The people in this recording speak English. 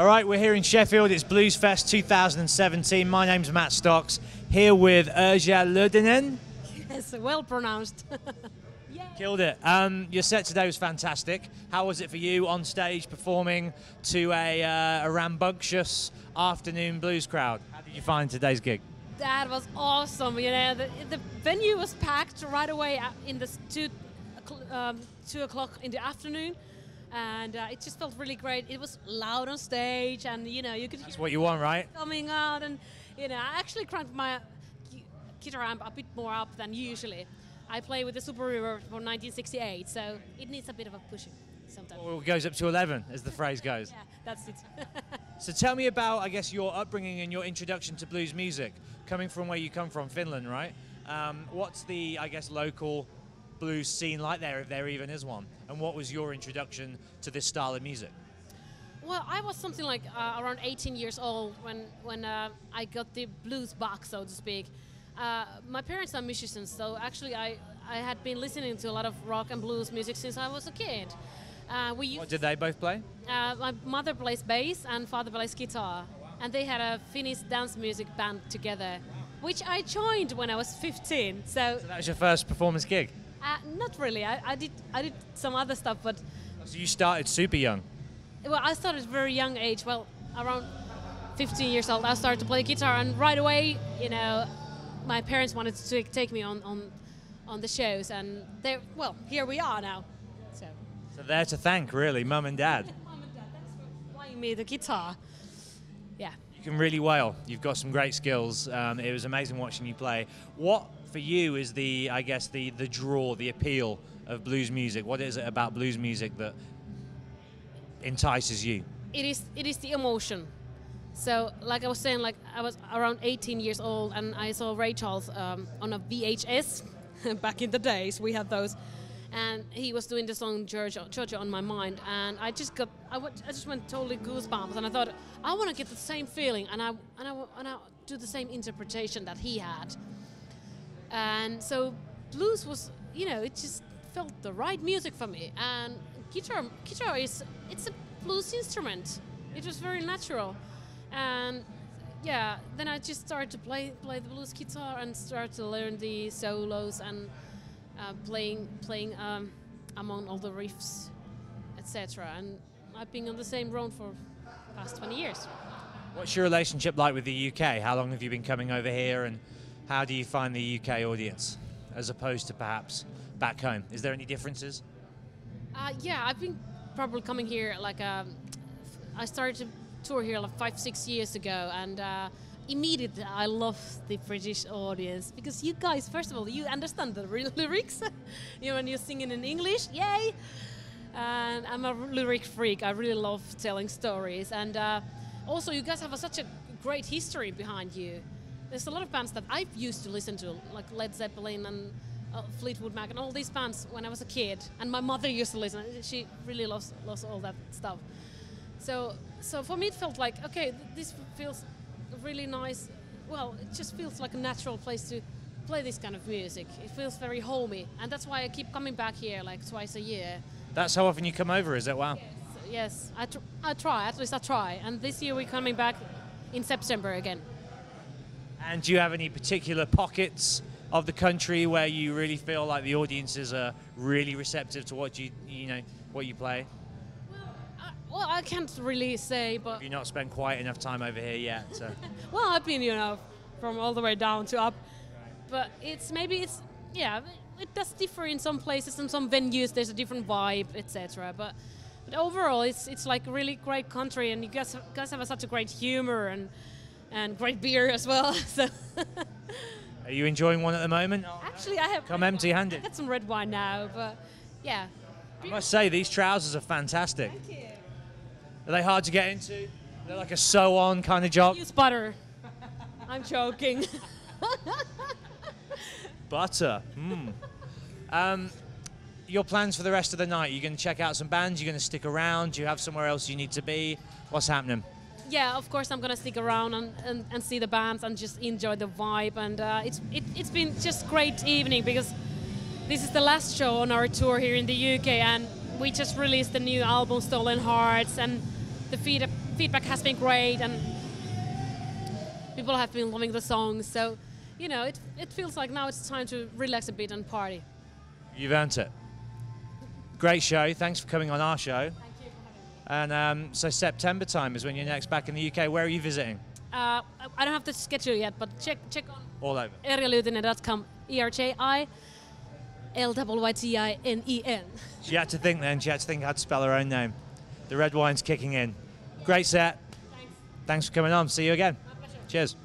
All right, we're here in Sheffield. It's Blues Fest 2017. My name's Matt Stocks, here with Erja Lyytinen. Yes, well pronounced. Yeah. Killed it. Your set today was fantastic. How was it for you on stage performing to a rambunctious afternoon blues crowd? How did you find today's gig? That was awesome. You know, the venue was packed right away in the 2 o'clock in the afternoon. And it just felt really great. It was loud on stage, and you know, you could. That's what you want, right? Coming out, and you know, I actually cranked my guitar amp a bit more up than usually. I play with the Super Reverb from 1968, so it needs a bit of a pushing sometimes. Well, it goes up to 11, as the phrase goes. Yeah, that's it. So tell me about, I guess, your upbringing and your introduction to blues music, coming from where you come from, Finland, right? What's the, I guess, local blues scene like there, if there even is one? And what was your introduction to this style of music? Well, I was something like around 18 years old when I got the blues bug, so to speak. My parents are musicians, so actually I had been listening to a lot of rock and blues music since I was a kid. What did they both play? My mother plays bass and father plays guitar, and they had a Finnish dance music band together, which I joined when I was 15. So that was your first performance gig? Not really. I did some other stuff, but. So you started super young? Well, I started at a very young age. Well, around 15 years old, I started to play guitar, and right away, you know, my parents wanted to take me on the shows, and here we are now. So there to thank, really, Mum and Dad. Mum and Dad, thanks for buying me the guitar. Yeah. You can really wail. You've got some great skills. It was amazing watching you play. What for you is the draw, the appeal of blues music? What is it about blues music that entices you? It is the emotion. So, like I was saying, like I was around 18 years old, and I saw Ray Charles on a VHS. Back in the days, we had those, and he was doing the song "Georgia on My Mind," and I just went totally goosebumps, and I thought I want to get the same feeling, and I do the same interpretation that he had. And so blues was, you know, it just felt the right music for me. And guitar it's a blues instrument. It was very natural. And yeah, then I just started to play the blues guitar and started to learn the solos and playing among all the riffs, etc. And I've been on the same road for the past 20 years. What's your relationship like with the UK? How long have you been coming over here, and how do you find the UK audience as opposed to perhaps back home? Is there any differences? Yeah, I've been probably coming here like I started to tour here like 5-6 years ago, and immediately I love the British audience because you guys, first of all, you understand the real lyrics. You know, when you're singing in English, yay! And I'm a lyric freak. I really love telling stories, and also you guys have such a great history behind you. There's a lot of bands that I used to listen to, like Led Zeppelin and Fleetwood Mac and all these bands when I was a kid. And my mother used to listen. She really loves all that stuff. So for me it felt like, okay, this feels really nice. Well, it just feels like a natural place to play this kind of music. It feels very homey. And that's why I keep coming back here like twice a year. That's how often you come over, is it? Wow. Yes, I try, at least I try. And this year we're coming back in September again. And do you have any particular pockets of the country where you really feel like the audiences are really receptive to what you play? Well, I can't really say, but... Have you not spent quite enough time over here yet? So. Well, I've been, you know, from all the way down to up. But it does differ in some places and some venues. There's a different vibe, etc. But overall, it's like a really great country, and you guys have such a great humor and great beer as well. So. Are you enjoying one at the moment? Actually, I have. Come empty-handed. I got some red wine now, but yeah. I must say, these trousers are fantastic. Thank you. Are they hard to get into? They're like a sew-on kind of job. Use butter. I'm joking. Butter. Your plans for the rest of the night? You're going to check out some bands? You're going to stick around? Do you have somewhere else you need to be? What's happening? Yeah, of course I'm going to stick around and see the bands and just enjoy the vibe. And it's been just great evening because this is the last show on our tour here in the UK, and we just released the new album Stolen Hearts, and the feedback has been great, and people have been loving the songs. So, you know, it feels like now it's time to relax a bit and party. You've earned it. Great show. Thanks for coming on our show. Thank you for having me. And so September time is when you're next back in the UK. Where are you visiting? I don't have the schedule yet, but check on All over. erjalyytinen.com. ERJILYTINEN. She had to think then. She had to think how to spell her own name. The red wine's kicking in. Great set. Thanks. Thanks for coming on. See you again. My pleasure. Cheers.